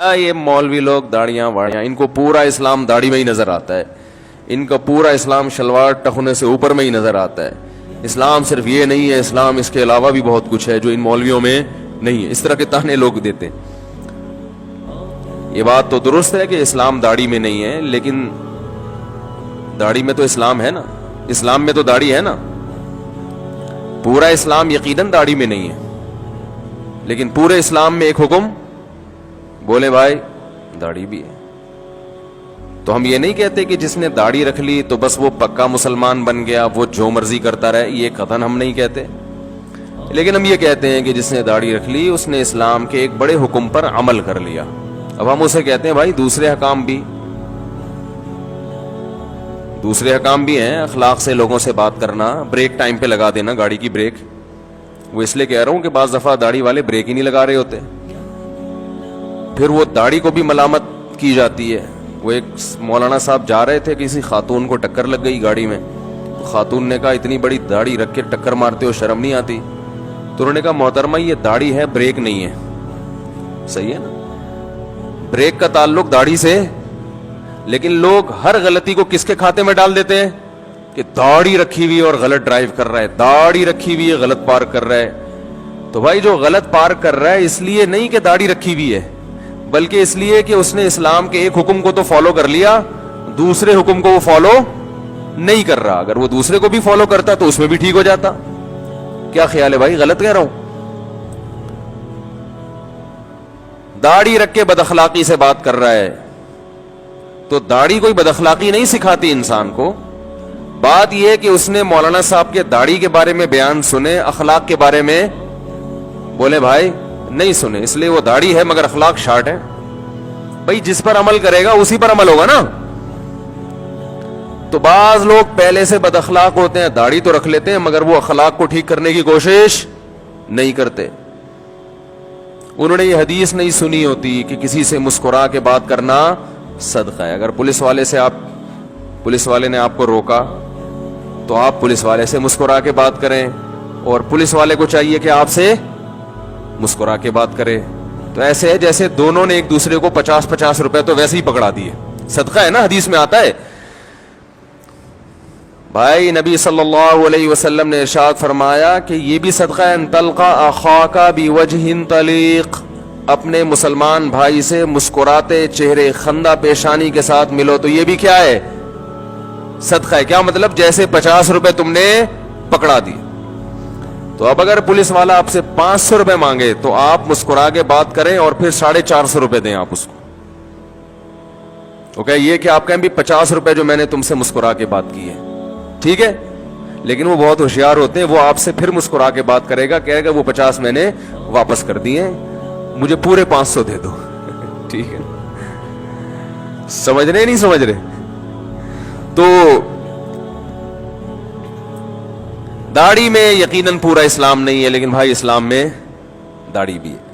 یہ مولوی لوگ داڑیاں واڑیاں، ان کو پورا اسلام داڑھی میں ہی نظر آتا ہے، ان کا پورا اسلام شلوار ٹخنے سے اوپر میں ہی نظر آتا ہے. اسلام صرف یہ نہیں ہے، اسلام اس کے علاوہ بھی بہت کچھ ہے جو ان مولویوں میں نہیں ہے. اس طرح کے تانے لوگ دیتے ہیں. یہ بات تو درست ہے کہ اسلام داڑھی میں نہیں ہے، لیکن داڑھی میں تو اسلام ہے نا، اسلام میں تو داڑھی ہے نا. پورا اسلام یقیناً داڑھی میں نہیں ہے، لیکن پورے اسلام میں ایک حکم بولے بھائی داڑھی بھی ہے. تو ہم یہ نہیں کہتے کہ جس نے داڑھی رکھ لی تو بس وہ پکا مسلمان بن گیا، وہ جو مرضی کرتا رہے، یہ قطعاً ہم نہیں کہتے. لیکن ہم یہ کہتے ہیں کہ جس نے داڑھی رکھ لی اس نے اسلام کے ایک بڑے حکم پر عمل کر لیا. اب ہم اسے کہتے ہیں بھائی دوسرے حکام بھی ہیں، اخلاق سے لوگوں سے بات کرنا، بریک ٹائم پہ لگا دینا گاڑی کی بریک. وہ اس لیے کہہ رہا ہوں کہ بعض دفعہ داڑھی والے بریک ہی نہیں لگا رہے ہوتے، پھر وہ داڑھی کو بھی ملامت کی جاتی ہے. وہ ایک مولانا صاحب جا رہے تھے، کسی خاتون کو ٹکر لگ گئی گاڑی میں. خاتون نے کہا اتنی بڑی داڑھی رکھ کے ٹکر مارتے ہو، شرم نہیں آتی؟ تو انہوں نے کہا محترمہ یہ داڑھی ہے، بریک نہیں ہے. صحیح ہے نا، بریک کا تعلق داڑھی سے. لیکن لوگ ہر غلطی کو کس کے کھاتے میں ڈال دیتے ہیں کہ داڑھی رکھی ہوئی اور غلط ڈرائیو کر رہا ہے، داڑھی رکھی ہوئی ہے غلط پارک کر رہا ہے. تو بھائی جو غلط پارک کر رہا ہے اس لیے نہیں کہ داڑھی رکھی ہوئی ہے، بلکہ اس لیے کہ اس نے اسلام کے ایک حکم کو تو فالو کر لیا، دوسرے حکم کو وہ فالو نہیں کر رہا. اگر وہ دوسرے کو بھی فالو کرتا تو اس میں بھی ٹھیک ہو جاتا. کیا خیال ہے بھائی، غلط کہہ رہا ہوں؟ داڑھی رکھ کے بد اخلاقی سے بات کر رہا ہے تو داڑھی کوئی بد اخلاقی نہیں سکھاتی انسان کو. بات یہ ہے کہ اس نے مولانا صاحب کے داڑھی کے بارے میں بیان سنے، اخلاق کے بارے میں بولے بھائی نہیں سنے، اس لیے وہ داڑھی ہے مگر اخلاق شارٹ ہے. بھائی جس پر عمل کرے گا اسی پر عمل ہوگا نا. تو بعض لوگ پہلے سے بد اخلاق ہوتے ہیں، داڑھی تو رکھ لیتے ہیں مگر وہ اخلاق کو ٹھیک کرنے کی کوشش نہیں کرتے. انہوں نے یہ حدیث نہیں سنی ہوتی کہ کسی سے مسکرا کے بات کرنا صدقہ ہے. اگر پولیس والے نے آپ کو روکا تو آپ پولیس والے سے مسکرا کے بات کریں، اور پولیس والے کو چاہیے کہ آپ سے مسکرا کے بات کرے. تو ایسے ہے جیسے دونوں نے ایک دوسرے کو 50-50 روپے تو ویسے ہی پکڑا دیے. صدقہ ہے نا، حدیث میں آتا ہے. بھائی نبی صلی اللہ علیہ وسلم نے ارشاد فرمایا کہ یہ بھی صدقہ ہے، ان تلقى اخاک بوجہ طلیق، اپنے مسلمان بھائی سے مسکراتے چہرے خندہ پیشانی کے ساتھ ملو. تو یہ بھی کیا ہے؟ صدقہ ہے. کیا مطلب؟ جیسے 50 روپے تم نے پکڑا دیے. تو اب اگر پولیس والا آپ سے 500 روپے مانگے تو آپ مسکرا کے بات کریں اور پھر 450 روپے دیں آپ اس کو. اوکے، یہ کہ آپ کہیں بھی 50 روپے جو میں نے تم سے مسکرا کے بات کی ہے، ٹھیک ہے. لیکن وہ بہت ہوشیار ہوتے ہیں، وہ آپ سے پھر مسکرا کے بات کرے گا، کہے گا وہ 50 میں نے واپس کر دیے، مجھے پورے 500 دے دو. ٹھیک ہے، سمجھ رہے نہیں سمجھ رہے؟ تو داڑھی میں یقیناً پورا اسلام نہیں ہے، لیکن بھائی اسلام میں داڑھی بھی ہے.